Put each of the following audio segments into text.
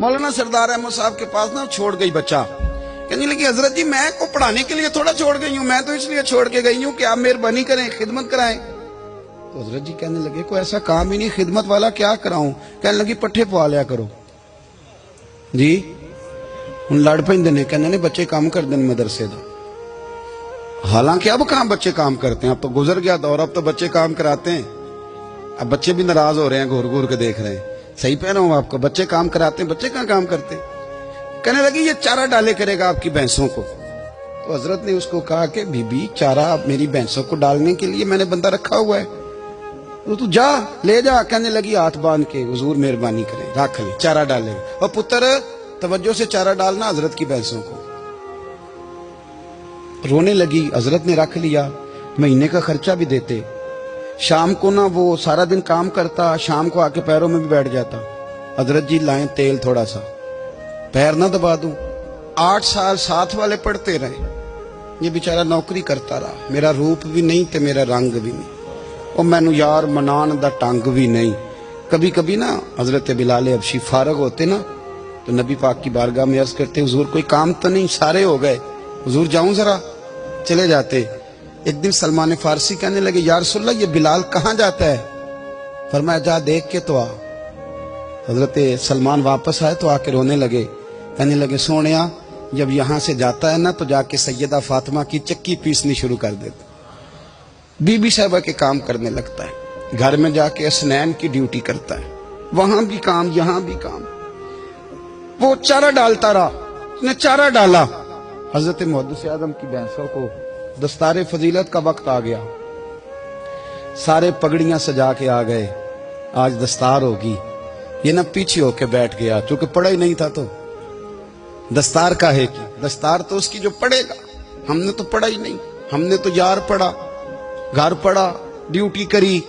मौलाना सरदार अहमद साहब के पास ना छोड़ गई बच्चा, कहने लगी हजरत जी मैं को पढ़ाने के लिए थोड़ा छोड़ गई हूँ, मैं तो इसलिए छोड़ के गई हूँ कि आप मेहरबानी करें, खिदमत कराएं। तो हजरत जी कहने लगे कोई ऐसा काम ही नहीं, खिदमत वाला क्या कराऊं। कहने लगी पट्ठे पवा लिया करो जी। हूं लड़ पेंदे ने, कहने ने बच्चे काम कर दें मदरसे का। हालांकि अब कहां बच्चे काम करते हैं, अब तो गुजर गया दौर, अब तो बच्चे काम कराते हैं। अब बच्चे भी नाराज हो रहे हैं, घूर घूर के देख रहे हैं। सही पह रहा हूं आपको, बच्चे काम कराते हैं, बच्चे कहां काम करते हैं। कहने लगी ये चारा डाले करेगा आपकी भैंसों को। तो हजरत ने उसको कहा कि बीबी चारा मेरी भैंसों को डालने के लिए मैंने बंदा रखा हुआ है, तो तू जा ले जा। कहने लगी हाथ बांध के हुजूर मेहरबानी करें, रख ले चारा डालेगा। और पुत्र तवज्जो से चारा डालना हजरत की भैंसों को। रोने लगी, हजरत ने रख लिया, महीने का खर्चा भी देते। शाम को ना वो सारा दिन काम करता, शाम को आके पैरों में भी बैठ जाता। हजरत जी लाएं तेल थोड़ा सा, पैर ना दबा दूं। 8 साल साथ वाले पढ़ते रहे, ये बेचारा नौकरी करता रहा। मेरा रूप भी नहीं ते मेरा रंग भी नहीं, और मैनू यार मनान दा टंग भी नहीं। कभी कभी ना हजरत बिलाल हबशी फारग होते ना, तो नबी पाक की बारगाह में अर्ज करते हुजूर कोई काम तो नहीं, सारे हो गए, हुजूर जाऊं जरा, चले जाते। एक दिन सलमान फारसी कहने लगे या रसूलल्लाह ये बिलाल कहाँ जाता है। फरमाया जा देख के तो आ। हजरत सलमान वापस आए तो आके रोने लगे, कहने लगे सोनिया जब यहाँ से जाता है ना तो जाके सैयदा फातिमा की चक्की पीसनी शुरू कर देता, बीबी साहबा के काम करने लगता है, घर में जाके असनैन की ड्यूटी करता है, वहां भी काम यहाँ भी काम। वो चारा डालता रहा, उसने चारा डाला। हजरत मुहद्दिस आजम की भैंसों को दस्तारे फजीलत का वक्त आ गया, सारे पगड़ियां सजा के आ गए, आज दस्तार होगी। ये ना पीछे होके बैठ गया, चूंकि पढ़ा ही नहीं था तो दस्तार का है कि दस्तार तो उसकी जो पढ़ेगा, हमने तो पढ़ा ही नहीं, हमने तो यार पढ़ा, घर पढ़ा, ड्यूटी करी।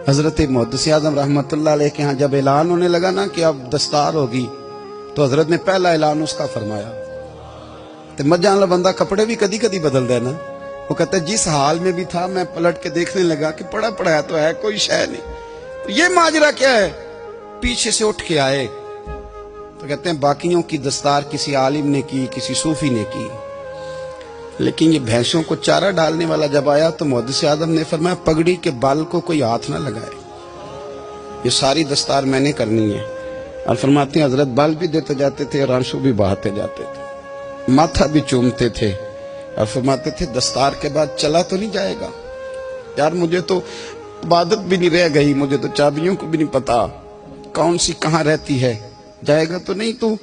हजरत मुहद्दिस आजम रहमतुल्लाह अलैह के यहाँ जब ऐलान होने लगा ना कि अब दस्तार होगी, तो हजरत ने पहला ऐलान उसका फरमाया। तो मजा वाला बंदा कपड़े भी कदी कदी बदल देना। वो कहता है जिस हाल में भी था मैं पलट के देखने लगा कि पढ़ा पढ़ाया तो है, कोई शय नहीं, तो ये माजरा क्या है। पीछे से उठ के आए तो कहते हैं बाकियों की दस्तार किसी आलिम ने की, किसी सूफी ने की, लेकिन ये भैंसों को चारा डालने वाला जब आया तो मुहद्दिस आजम ने फरमाया पगड़ी के बाल को कोई हाथ ना लगाए, ये सारी दस्तार मैंने करनी है। और फरमाते हैं हजरत बाल भी देते जाते थे और आंसू भी बहाते जाते थे, माथा भी चूमते थे, और फरमाते थे दस्तार के बाद चला तो नहीं जाएगा यार, मुझे तो इबादत भी नहीं रह गई, मुझे तो चाबियों को भी नहीं पता कौन सी कहाँ रहती है, जाएगा तो नहीं तू।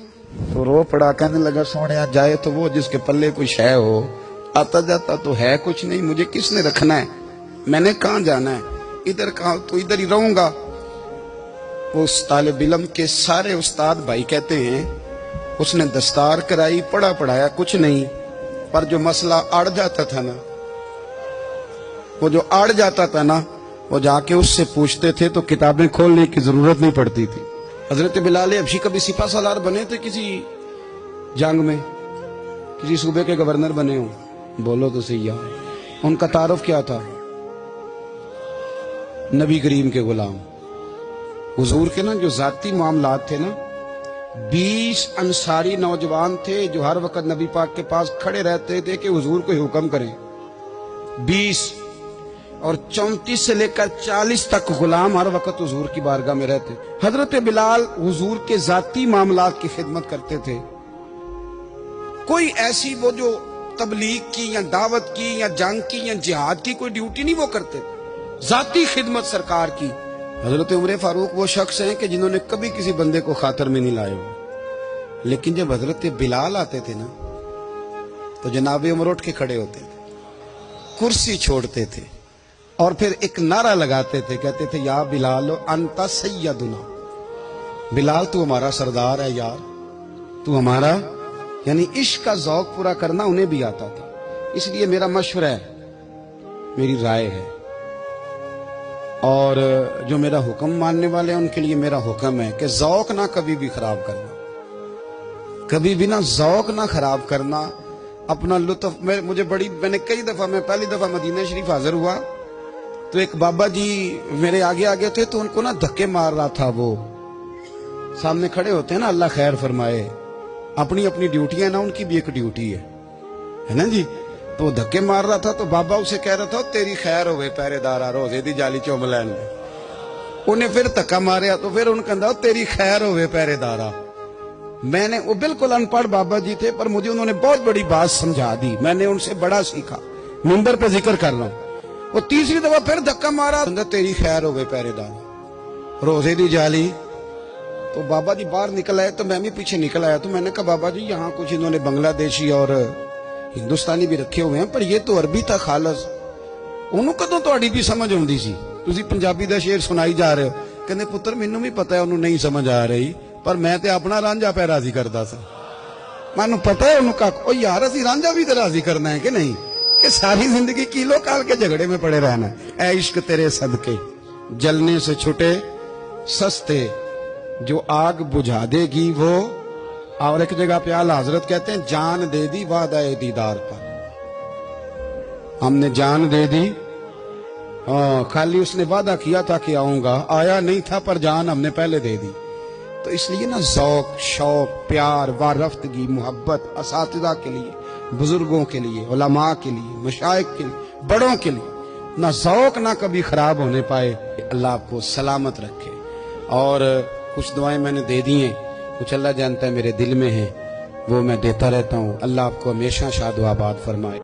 तो रो पड़ा, कहने लगा सोनिया जाए तो वो जिसके पल्ले कोई शय हो, आता जाता तो है कुछ नहीं, मुझे किसने रखना है, मैंने कहाँ जाना है, इधर कहा तो इधर ही रहूंगा। वो उस तालिब इल्म के सारे उस्ताद भाई कहते हैं उसने दस्तार कराई, पढ़ा पढ़ाया कुछ नहीं, पर जो मसला अड़ जाता था ना, वो जो अड़ जाता था ना, वो जाके उससे पूछते थे तो किताबें खोलने की जरूरत नहीं पड़ती थी। हजरत बिलाल हबशी कभी सिपा सालार बने थे किसी जंग में, किसी सूबे के गवर्नर बने हो, बोलो तो सही यार। उनका तारुफ क्या था, नबी करीम के गुलाम। हुजूर के ना जो जाती मामलात थे ना, 20 अंसारी नौजवान थे जो हर वक्त नबी पाक के पास खड़े रहते थे कि हुजूर को हुक्म करें। 20 और 34 से लेकर 40 तक गुलाम हर वक्त हुजूर की बारगाह में रहते। हजरत बिलाल हुजूर के जाती मामलात की खिदमत करते थे। कोई ऐसी वो जो तबलीग की या दावत की या जंग की या जिहाद की कोई ड्यूटी नहीं वो करते थे, जाती खिदमत सरकार की। हजरत उमर फारूक वो शख्स हैं कि जिन्होंने कभी किसी बंदे को खातर में नहीं लाए हो, लेकिन जब हजरत बिलाल आते थे ना तो जनाब उमर उठ के खड़े होते थे, कुर्सी छोड़ते थे और फिर एक नारा लगाते थे, कहते थे या बिलाल अंता सैयदुना, बिलाल तू हमारा सरदार है यार, तू हमारा। यानी इश्क का ज़ौक पूरा करना उन्हें भी आता था। इसलिए मेरा मशवरा है, मेरी राय है, और जो मेरा हुक्म मानने वाले हैं उनके लिए मेरा हुक्म है कि ज़ौक ना कभी भी खराब करना, कभी भी ना ज़ौक ना खराब करना, अपना लुत्फ। मैंने कई दफा, मैं पहली दफा मदीना शरीफ हाजिर हुआ तो एक बाबा जी मेरे आगे आगे थे, तो उनको ना धक्के मार रहा था वो सामने खड़े होते हैं ना, अल्लाह खैर फरमाए, अपनी अपनी ड्यूटी है ना, उनकी भी एक ड्यूटी है ना जी। तो धक्के मार रहा था तो बाबा उसे कह रहा था तेरी खैर होवे पहरेदारा रोजे दी जाली चुम लैन दे। उन्हें फिर धक्का मारिया तो फिर उन्हें कहता तेरी खैर होवे पहरेदारा। मैंने, वो बिल्कुल अनपढ़ बाबा जी थे पर मुझे उन्होंने बहुत बड़ी बात समझा दी, मैंने उनसे बड़ा सीखा, मिंबर पे जिक्र कर रहा हूं। वो तीसरी दफा फिर धक्का मारा, तेरी खैर होवे पहरेदारा रोजे दी जाली। तो बाबा जी बाहर निकल आए तो मैं भी पीछे निकल आया। तो मैंने कहा बाबा जी यहाँ कुछ इन्होंने बांग्लादेशी और हिंदुस्तानी भी रखे हुए हैं पर ये तो अरबी था खालस। ਉਹਨੂੰ ਕਦੋਂ ਤੁਹਾਡੀ ਵੀ ਸਮਝ ਆਉਂਦੀ ਸੀ? ਤੁਸੀਂ ਪੰਜਾਬੀ ਦਾ ਸ਼ੇਰ ਸੁਣਾਈ ਜਾ ਰਹੇ ਹੋ। ਕਹਿੰਦੇ ਪੁੱਤਰ ਮੈਨੂੰ ਵੀ ਪਤਾ ਹੈ ਉਹਨੂੰ ਨਹੀਂ ਸਮਝ ਆ ਰਹੀ, ਪਰ ਮੈਂ ਤੇ ਆਪਣਾ ਰਾਂਝਾ ਪੈ ਰਾਜ਼ੀ ਕਰਦਾ ਸਾਂ। ਮੈਨੂੰ ਪਤਾ ਹੈ ਉਹਨੂੰ ਕੱਖ, ਉਹ ਯਾਰ ਅਸੀਂ ਰਾਂਝਾ ਵੀ ਤੇ ਰਾਜ਼ੀ ਕਰਨਾ ਹੈ ਕਿ ਨਹੀਂ, कि सारी जिंदगी कीलो काल के झगड़े में पड़े रहना है। ऐ इश्क तेरे सदके जलने से छुटे सस्ते, जो आग बुझा देगी वो। और एक जगह पे आला हजरत कहते हैं जान दे दी वादा दीदार पर, हमने जान दे दी। खाली उसने वादा किया था कि आऊंगा, आया नहीं था पर जान हमने पहले दे दी। तो इसलिए ना ज़ौक शौक प्यार वारफ्तगी मोहब्बत असातिज़ा के लिए, बुजुर्गों के लिए, उलमा के लिए, मशाइख के लिए, बड़ों के लिए ना ज़ौक ना कभी खराब होने पाए। अल्लाह आपको सलामत रखे। और कुछ दुआएं मैंने दे दी हैं, कुछ अल्लाह जानता है मेरे दिल में है, वो मैं देता रहता हूँ। अल्लाह आपको हमेशा शाद व आबाद फरमाए।